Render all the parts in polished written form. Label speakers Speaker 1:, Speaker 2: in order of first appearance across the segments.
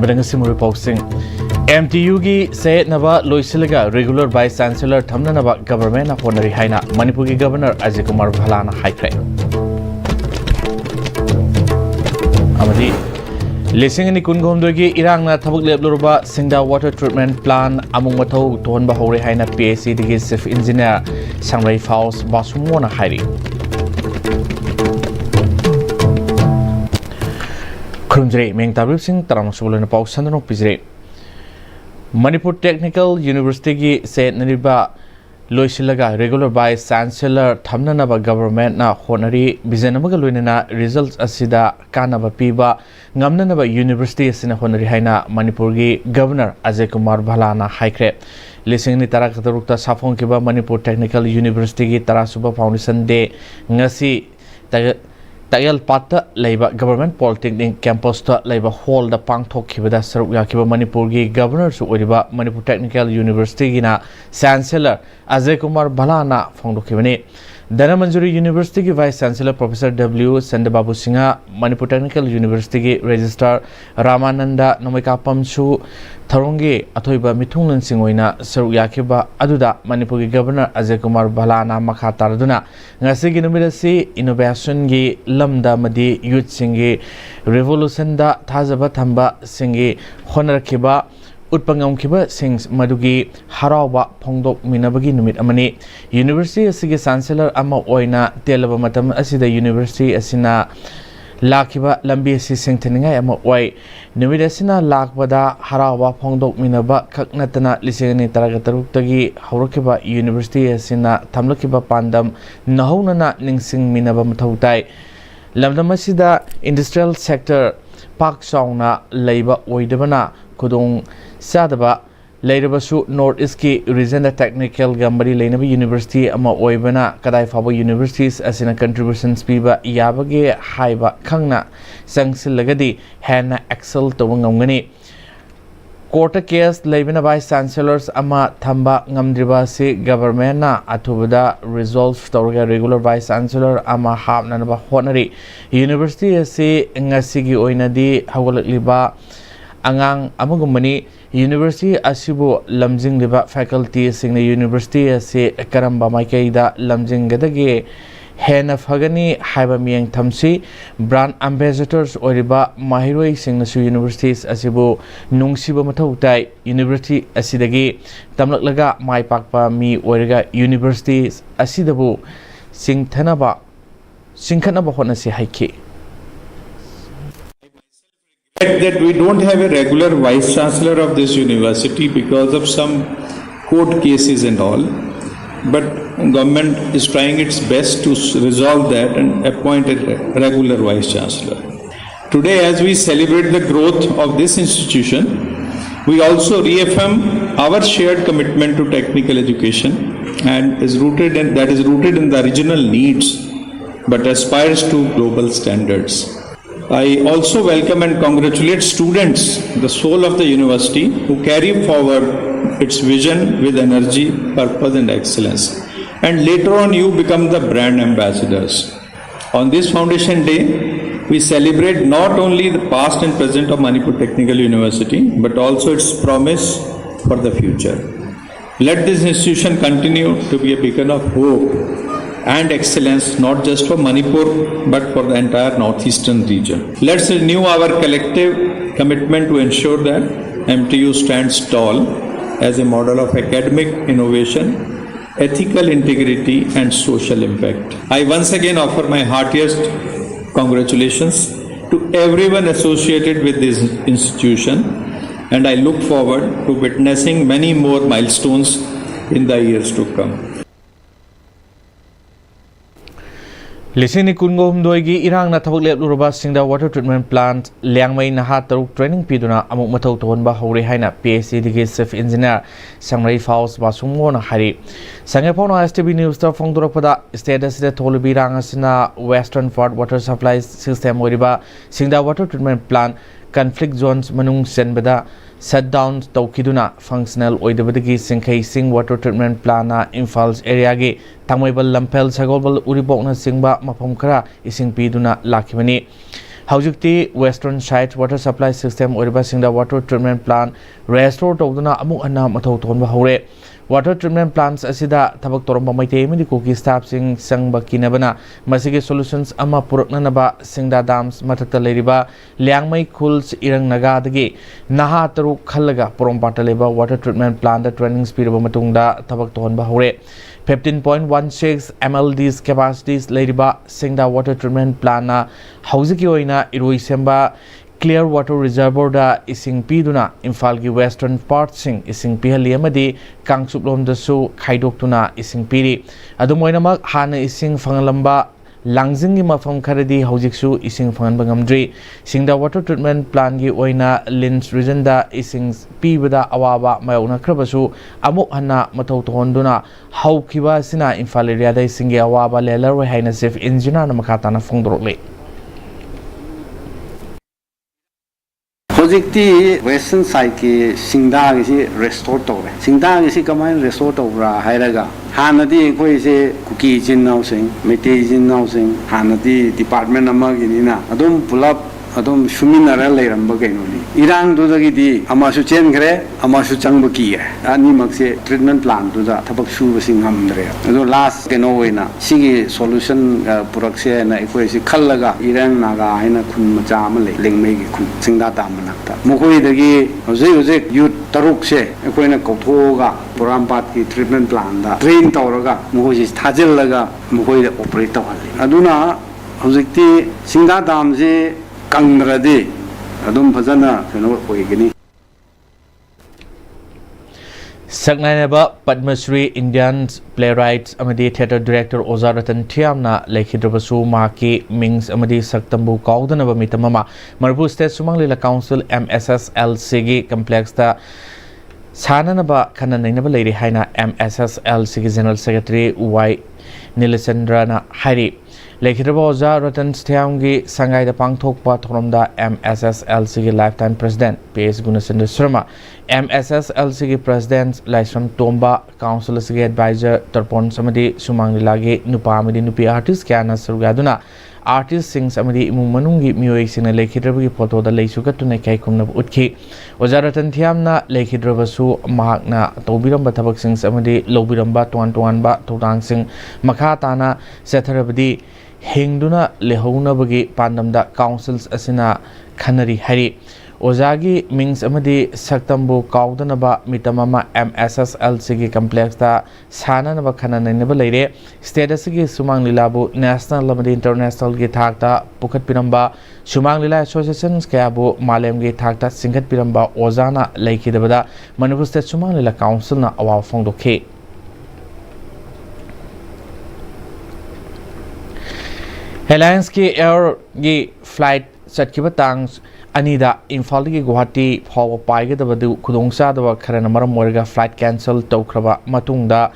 Speaker 1: Amadangasimu reporting. MTU gi say naba loisilaga regular vice chancellor thamna naba government na honari haina Manipur gi governor Ajay Kumar Bhalana haikre. Amadi Lising ni Kungomdogi Irangna Tabuk Lebluruba Singda water treatment plan among Mato Ton Bahori Haina Pm-Istv chief engineer Sangrai Faus Basumona Hairi. Kurumjre Meng Tabrib Singh Taramasulan Pau Sandano Pizre Manipur Technical University gi said Nariba Loisilaga regular vice chancellor Thamna Naba government na honari Bizenamaga Luinana results asida Kanaba Piba Ngamna Naba University asina honari haina Manipur gi governor Ajay Kumar Bhalana haikre. Lising ni Tarak Tarukta Safong Kiba Manipur Technical University gi Tarasuba Foundation Day ngasi Tayal Pata Labour Government Polytechnic Campus ta Labour Hall da Pangthok Kibada Saruk Yakiba Manipur gi Governor su Oriba Manipur Technical University gina Chancellor Ajay Kumar Bhalana Fongdokibani Danamanjuri University gi Vice Chancellor Professor W. Sandababu Singha Manipur Technical University gi Registrar Ramananda Nomaikapam su Tharungi Athoiba Mithunglan Singoina Saruk Yakiba Aduda Manipur gi Governor Ajay Kumar Bhalana Makha Taraduna ngasi gi numidasi innovation gi lamda madi youth singi revolution da thajaba thamba singi honar kiba utpangam kiba sings madugi harawa phongdok minabagi numit amani university asigi chancellor ama oina telaba matam asida university asina lakiba lambi asi singtheningai ama oi numit asina lakbada harawa phongdok minaba khaknatana lisengani taraga tagi haurakiba university asina thamlakiba pandam nahaunana ningsing minaba mathautai Lamdamasida industrial sector Pak Sauna Labor Oidabana Kudung Sadaba Laidabasu North East ki region technical Gambari Lainaba University ama Oibana Kadai Fabo Universities as in a contributions piba Yabage Haiba Kangna Sangsilagadi Hana Axel Tawangangani Quarter case Labina Vice Chancellors Ama Thamba Ngamdribasi Government na Atubada resolve Torga regular Vice Chancellor Ama Hab Nanaba Honari University Asi Ngasigi Oinadi Hawaliba Angang Amagumani University Asibu Lamjing Liba faculty sing the University Asi Karamba Maikaida Lamjing Gadagi Hena Fagani Haiba Miang Tamsi brand ambassadors Oriba Mahiroi Singnasu Universities Asibu Nungsiba Matautai University Asidagi Tamlaklaga Mai Pakpa Mi Origa Universities Asidabu Singthanaba Singkhanaba Honasi Haiki.
Speaker 2: That we don't have a regular vice chancellor of this university because of some court cases and all, but government is trying its best to resolve that and appoint a regular vice chancellor. Today, as we celebrate the growth of this institution, we also reaffirm our shared commitment to technical education and that is rooted in the regional needs but aspires to global standards. I also welcome and congratulate students, the soul of the university, who carry forward its vision with energy, purpose and excellence. And later on you become the brand ambassadors. On this Foundation Day, we celebrate not only the past and present of Manipur Technical University, but also its promise for the future. Let this institution continue to be a beacon of hope and excellence, not just for Manipur, but for the entire northeastern region. Let's renew our collective commitment to ensure that MTU stands tall as a model of academic innovation, ethical integrity and social impact. I once again offer my heartiest congratulations to everyone associated with this institution, and I look forward to witnessing many more milestones in the years to come.
Speaker 1: Lisini Kungom Doigi Irang na Tabuk Lebluruba Singda water treatment plant Liangmai Naha Taruk training Piduna Amuk Matau Tonba Hori Haina Pm-Istv chief engineer Sangrai Faus Basumona Hari Sangapona STB News Star Fongdurapada status the Tolibirang Asina Western Fort Water Supply System Woriba Singda water treatment plant conflict zones Manung Senbada shutdown Taukiduna functional Oidabadagi Singkai Sing water treatment plana Infal's area gi Tangmaibal Lampel Sagobal Uribokna Singba Mapomkara Ising Piduna Lakimani Haujukti Western Side Water Supply System Oribasingda Water Treatment Plant Restore Toduna Amu Anna Mato Tonba Hore Water Treatment Plants Asida Tabak Toromba Maite Medicoki Staff Sing Sangba Kinabana Masigi Solutions Ama Puruknanaba Singda Dams Matata Leriba Liangmai Kuls Irang Nagadagi Naha Taru Kalaga Porompataleba Water Treatment Plant the training speed of Matunda Tabak Tonba Hore 15.16 MLDs capacities Leriba Singda Water Treatment Plant na Hauziki Oina Iruisemba Clear Water Reservoir da ising piduna Imphal gi western part sing ising pihali amadi Kangsuplom dasu khaidoktuna ising piri adumoinamak hana ising fangalamba Langzing mafam kharadi haujiksu ising fangan bangamdri singda water treatment plant gi oina Lins region da ising pibada awaba mayona krabasu amuk hana mathau thonduna haukiba sina Imphal area da ising gi awaba lelaroi haina chief engineer na makatana phongdorokle
Speaker 3: Projecti Western side ki Singda ki restore to re. Singda ki kamai restore to ra hairaga. Hanadi koi se kuki jin housing, mete jin housing, hanadi department ama ki na. Adum pulap adum shuminara leiramba kaino ni. Irang tu dagi di amasu chen kre, amasu changba ki hai. Ani makse treatment plant tu da thapak shu basing hamdre. Adum last kaino we na. Sigi solution purakse na koi se khallaga irang naga hai na khun macha ama le lengmei ki khun Singda dam manakta. Mukoi dagi hojek youth taruk se koi na kauthoga Purampat ki treatment plant da train tawraga mukoi se thajillaga mukoi da operate tawhalli. Aduna hojekti Singda dam se Kangrade Adum Fazana Kano Oigani
Speaker 1: Saknainaba Padma Shri Indian Playwrights Amadi Theatre Director Ozaratan Thiamna Lekhidrabasu Maki Mings Amadi Saktambu Kaudanaba Mitamama Manipur State Sumang Lila Council MSSLC gi Complex da Sananaba Kananainaba Lady Haina MSSLC gi General Secretary Y Nilacendrana Hari Lekhidraba Oza Ratan Thiamgi Sangai da Pangthokpa Thoromda MSSLC gi Lifetime President PS Gunasendra Sharma MSSLC gi President Laisram Tomba Council gi Advisor Tarpon Samadi Sumang Lilagi Nupa Amadi Nupi Artist Kyana Surgaduna Artist Sings Amadi Imung Manungi Miyoi Sina Lekhidraba gi photo da leisukatuna kai kumna utki Oza Ratan Thiamna Lekhidraba su mahakna Tobiramba Thabak Sings Amadi Lobiramba Tuan ba Todang Sing Makha Tana Setharabadi Hingduna Lehonabagi Pandamda Councils Asina Khanari Hari Ozagi Mings Amadi Saktambu Kaudanaba Mitamama MSSLC gi Complex da Sananaba Khananainaba Leire Status gi Sumang Lilabu National Amadi International gi Thakta Pukhat Piramba Sumang Lila Associations Kayabu Malem gi Thakta Singhat Piramba Ozana Laikidabada Manipur State Sumang Lila Council na awa phongdokhe Alliance ki air gi flight satkiba tang anida Imphal gi Guwahati phaw paige da badu khudongsa da kharana maram morga flight cancel tawkraba matungda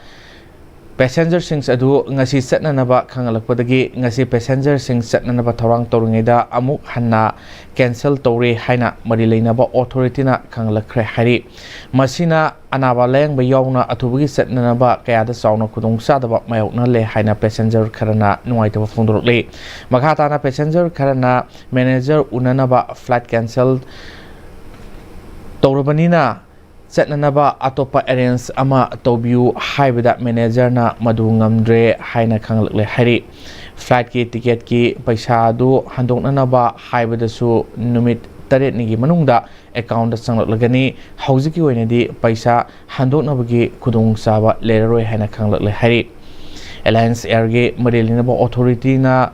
Speaker 1: passenger sings adu ngasi satnanaba khangalakpadagi ngasi passenger sings satnanaba thorang torungeda amuk hanna cancel tawre haina mari leinaba authority na khangalakre hari masina anaba leng ba yawna athubugi satnanaba kayada sauna khudongsa da mayokna le haina passenger kharana nuaitaba phondorle makha na passenger kharana manager unanaba flight cancel tawrabanina Satnanaba Atopa Arrange Ama Tobiu Haibada Manager na Madu Ngamdre Haina Khanglakle Hari Flight ki ticket ki paisa du handoknanaba haibadasu numit taret nigi manungda account sanglagani hauziki oinadi paisa handoknabagi khudong saba leraroi haina khanglakle hari Alliance Air ge Marelinaba authority na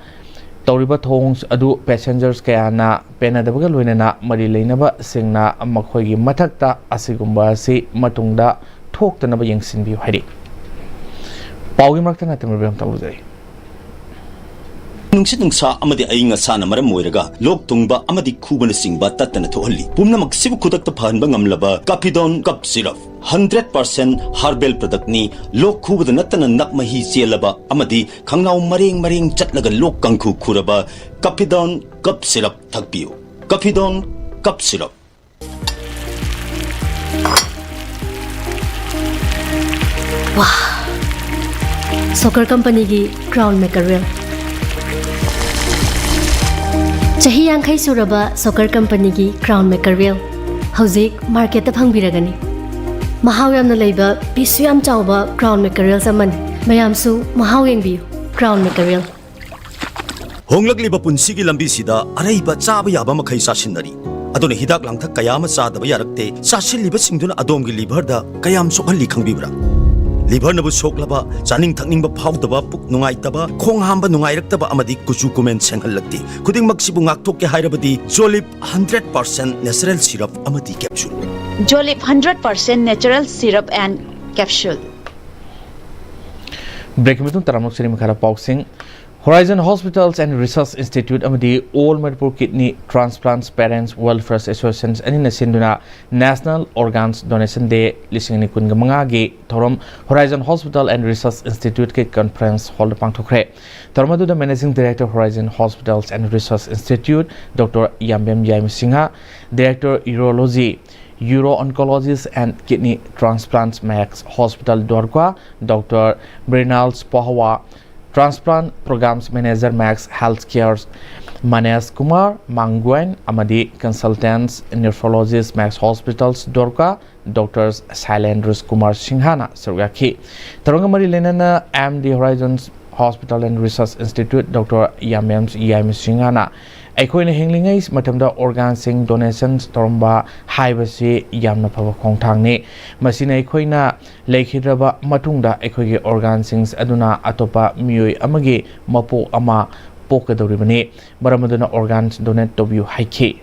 Speaker 1: Tauriba thongs adu passengers kaya na penadabaga loinana mari leinaba singna makhoigi mathakta asigumba si matungda thoktanaba yengsinbiu hari paugi makta na temrabam tawuzai
Speaker 4: Nungsit nungsa amadi ayinga sana maram moiraga lok tungba amadi khubana singba tatana thohalli pumnamak sibu khudakta phanba ngamlaba Capidon cup syrup 100% herbal product ni lok khubada natana nakmahi chelaba amadi khangnau mareng chatlaga lok kangkhu khuraba Capidon cup syrup thakpiu Capidon cup syrup
Speaker 5: Wow Soccer company gi crown maker Chahi Yankai Suraba Soccer Company ki Crown Maker Wheel. Hauzik market ta phangbiragani. Mahaw yamna leiba pisu yam chawba Crown Maker Wheel saman. Mayamsu mahaw yengbiu Crown Maker Wheel.
Speaker 4: Honglakliba punsigi lambi sida araiba chaba yaba makhai sasinari aduna hidak langthak kayama chadaba yarakte sasilliba singduna adomgi liver da kayam sokhalli khangbibra liver nabu soklaba chaning thakningba phawdaba puk nungaitaba khong hamba nungairaktaba amadi kuchu kumen senghallakti khuding maksibu ngaktokke hairabadi Jolip 100% natural syrup amadi capsule
Speaker 6: Jolip 100% natural syrup and capsule
Speaker 1: Break metun taramok sini makhara pausing Horizon Hospitals and Research Institute amadi All Manipur Kidney Transplants Parents Welfare Associations ani nasinduna National Organs Donation Day lising ni kun gamanga gi thorom Horizon Hospital and Research Institute ke conference hall pangthokre tormadu the Managing Director Horizon Hospitals and Research Institute Dr. Yambem Yaim Singha Director Urology Uro-oncologist and Kidney Transplants Max Hospital Dorgwa Dr. Brinals Pohawa Transplant Programs Manager Max Healthcare Manes Kumar Manguen Amadi Consultants Nephrologist Max Hospitals Dorka Doctors Sailendrus Kumar Singhana Surgaki Tarongamari Lenana MD Horizons Hospital and Research Institute Dr. Yamems Yaim Singhana Aikoina hinglingais matamda organ sing donations toromba haibasi yamna phaba khongthangni masina aikoina leikhiraba matungda aikoigi organ sings aduna atopa mioi amagi mapo ama pokadoribani baramaduna organs donate tobiu haiki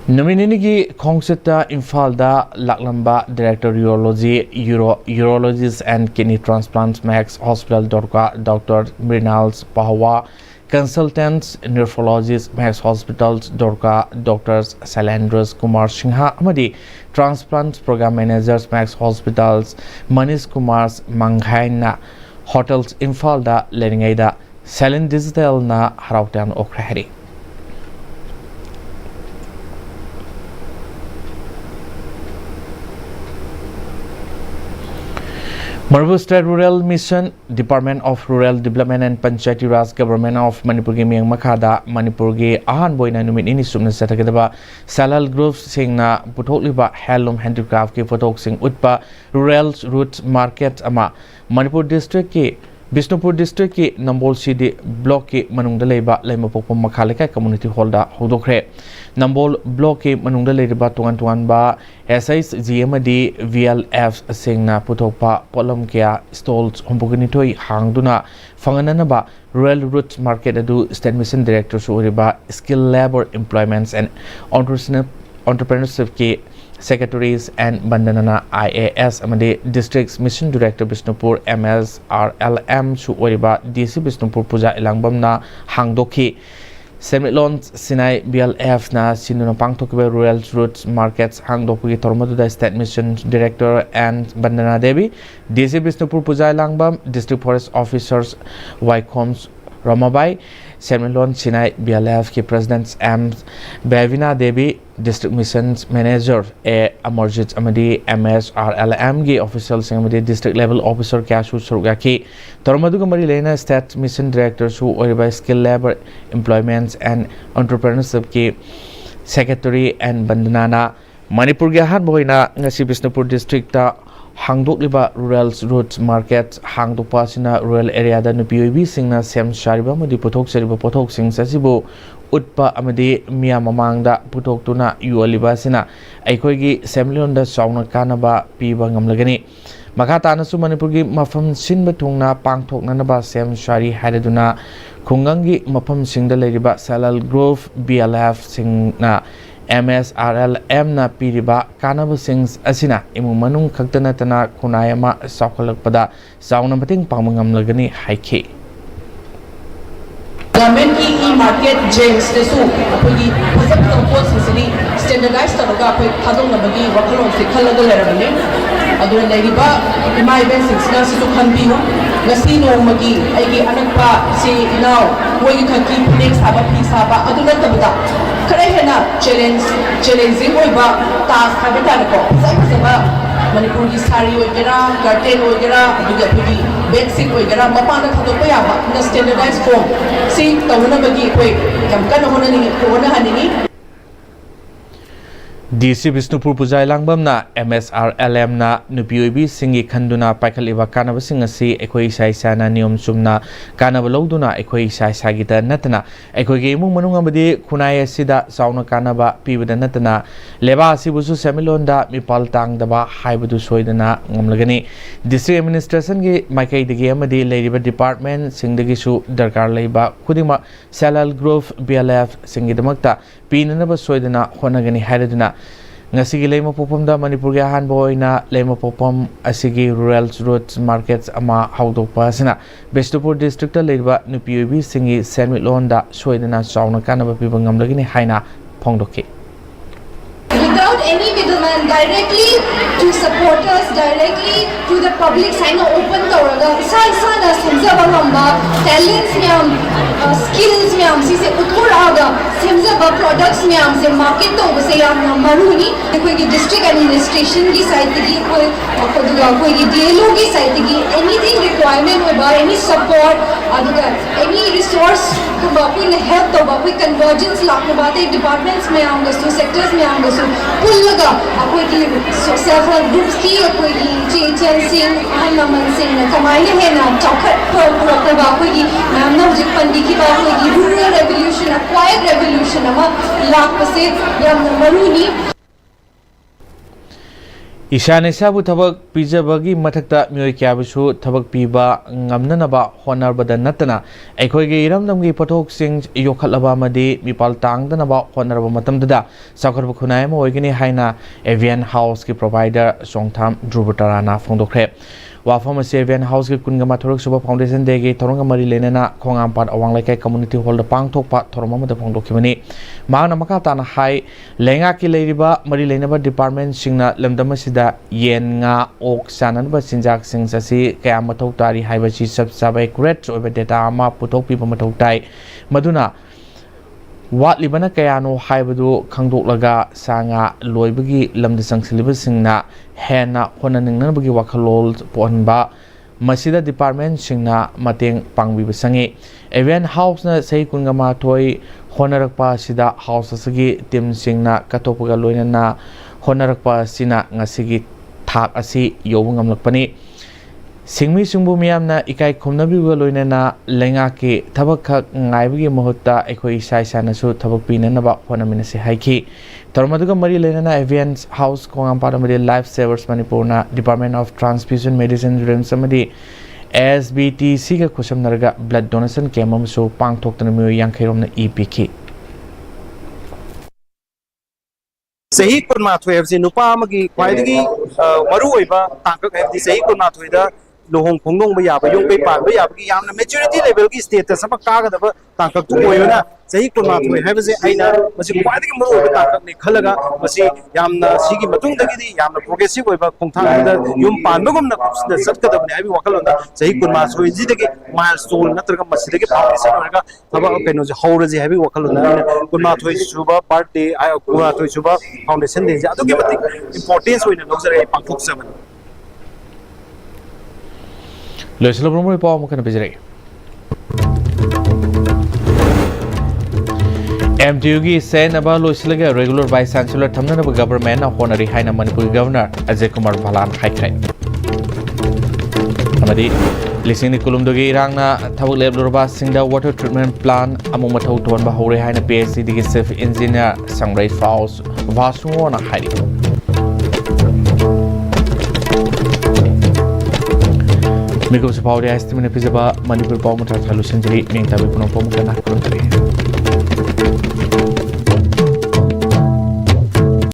Speaker 1: Nominini Kongseta Infalda Laklamba Director Urologist and Kidney Transplants Max Hospital Dorka Dr. Brinals Pahawa Consultants Nephrologist Max Hospitals Dorka Doctors Sailendrus Kumar Singha Amadi Transplant Program Managers Max Hospitals Manish Kumars Manghaina Hotels Infalda Leningaida Salin Digital na Harautan Okrahari Manipur State Rural Mission, Department of Rural Development and Panchayati Raj Government of Manipur gi miyang makhada Manipur gi ahan boina numit ini sumna satakadaba Salal Groups singna puthokliba handloom handicraft ki photok sing utpa Rural Roots Market ama Manipur District ki Bishnupur District ki Nambol CD Block ki manungda leiba leimapokpa makhaleka Community Hall da hodokre Nambol Block ki manungda leiba tungan ba SIS GMD VLF singna puthokpa polam kya stalls hombogani hangduna fanganana ba Rural Roots Market adu State Mission Director su oriba Skill Labor Employments and Entrepreneurship ki Secretaries and Bandanana IAS amade Districts Mission Director Bishnupur MSRLM su oriba DC Bishnupur Puja Ilangbam na hangdoki Semilon Sinai BLF na sinuna pangtokbe Rural Roots Markets hangdoki tormadu da State Mission Director and Bandana Devi DC Bishnupur Puja Ilangbam District Forest Officers Wycombs Ramabai Semilon Sinai BLF ki President M Bevina Devi District Missions Manager A Amarjit Amadi MSRLM gi official Amadi District Level Officer Kashu Surgaki Tormadu Mari Lena State Mission Director su oriba Skill Labor Employments and Entrepreneurship ki Secretary and Bandanana Manipur gi han boina ngasi Bishnupur District ta hangdokliba Rural Roots Market hangdokpa sina rural area da nupiyobi singna sem shariba madi pothok sariba pothok sing sasibu utpa amadi miya mamangda putok tuna yualiba sina aikoigi semlionda sauna kanaba piba ngamlagani makata nasu Manipur gi mafam sinba thungna pangthokna ba sem shari haiduna khungangi mafam singda leiriba Salal Grove BLF singna MSRLM na piriba kanaba sings asina imung manung khakta natana kunayama saukhalakpada sauna mating pangmangamlagani haike
Speaker 7: Government की e-market James ने सु अपनी फसल संपोष Sicily standardize तरोगा अपने खादों नबगी वकलों से खल्लग लेरबने Adoor लेगिबा इमाई basics ना सिसु खंबीनो नसी नोमगी ऐगी अनकपा से इनाव वही खकी नेक्स्ट साबा पी साबा अदुर तबदा करे है ना challenging होइबा task खाबे तारको सबा Manipur ki sari oigera, curtain oigera, aduga apagi bedsheet oigera, mapana thadokpa yaba na standardized form si tawna bagi koi yam kana hona haningi.
Speaker 1: DC Bisnupur Pujai Langbamna MSRLM na nupiyoibi singi khanduna paikaliba kanaba singasi ekoi sai sana niyom sumna kanaba loduna ekoi sai sagita natana ekoi ge imung manung amadi khunai asida sauna kanaba pibada natana leba asibusu semilonda mipal tangdaba haibadu soidana ngamlagani district administration gi maikai digi amadi leiriba department singdagi su darkar leiba khudima Salal Grove BLF singidamakta pinanaba soidana honagani haiduna ngasigi leima popomda Manipur ge han boina leima popom asigi rural roads markets ama haudokpa sina Bestupur district ta leiba nupiyobi singi senmitlonda soidana sauna kanaba pibangamlagini haina phongdoki
Speaker 8: without any middleman, directly to supporters, directly to the public sign open tawraga isa na semjaba ngamba talents myam skills myam si se uthuraga semjaba products myam se market to se yam maruni koi ki district administration ki side ki koi aduga koi ki DLO ki side ki anything requirement hoba any support aduga any resource ba koi help to ba koi convergence lakna ba te departments myam gastu sectors myam gastu pullaga akoi ki self help groups ki akoi ki chechen sing hanaman sing na kamaina he na chakhat pro ba akoi ki myam na hujik pandi ki ba akoi ki rural revolution acquired revolution ama lak se yam maruni
Speaker 1: Ishane sabu thabak pijabagi mathakta myoi kyabusu thabak piba ngamnanaba honarbada natana aikhoige iramdamgi pathok sing yokhatlaba amadi mipal tangdanaba honaraba matamdada sakharba khunai ma oigini haina Avian House ki provider Songtham Dhruvatarana phongdokre wafam ase Avian House ki kungama thorak suba foundation degi thoronga mari lenena khongampat awanglaikai community hall da pangthokpa thoroma mada phongdokhibani maana makata na hai lenga ki leiriba mari lenaba department singna lamdam asida yen nga ok sananba sinjak sing sasi kaya mathok tari haiba chi sab sabai accurate oiba data ama puthok piba mathok tai maduna wat libana kayano haibadu khangdoklaga sanga loibagi lamda sangsilibas singna hena hona ningnabagi wakhalol ponba masida department singna mateng pangbiba sangi Avian House na sei kungama thoi honarakpa sida house asagi team singna katopaga loinana honarakpa sina ngasigi thak asi yobu ngamlakpani Singmi sungbu miyamna ikai khumnabiga loinana lenga ki thabak khak ngaibagi mahutta ekhoi isai sanasu thabak pinanaba honaminase haiki tormaduga mari lenana Avian House kongam paramari Life Savers Manipur na Department of Transfusion Medicine Remsamadi SBTC ga khusamnarga blood donation camp amsu pangthoktana miyo yankhairom na EPK
Speaker 9: Sahi kurmathoi habsi nupa amagi khwaidagi maru oiba tangkak habdi sahi kurmathoi da lohong phongnong ba yaba yong pe pan ba yaba ki yamna maturity level ki status sama kaga da tangkak tu oina sahi kurmathoi habse aina masi khwaidagi maru oiba tangkak ni khalaga masi yamna sigi matung dagi di yamna progressive oiba khongthang da yum pan ba gumna kusda satka da bani abi wakal onda sahi kurmathoi ji dagi milestone natraga masi dagi foundation oraga thaba kaino ji hawra ji habi wakal onda kurmathoi suba birthday ay kurmathoi suba foundation de ja to ke mati importance oina lojare pangthok saban
Speaker 1: Loislo promo ipo mukana bijare MTU gi sen aba loislaga regular vice chancellor thamna na government na honorary haina Manipur governor Ajay Kumar Balan haikhai amadi lising ni kulumdogi irangna thabuk leblurba singda water treatment plant amu mathau ton ba hore haina PhD gi chief engineer Sangrai Faus Vasungo na hairi Miko se pau dia estimate pizaba Manipur pau mutar thalu senjari meng tabi puno pau mukana kurang tari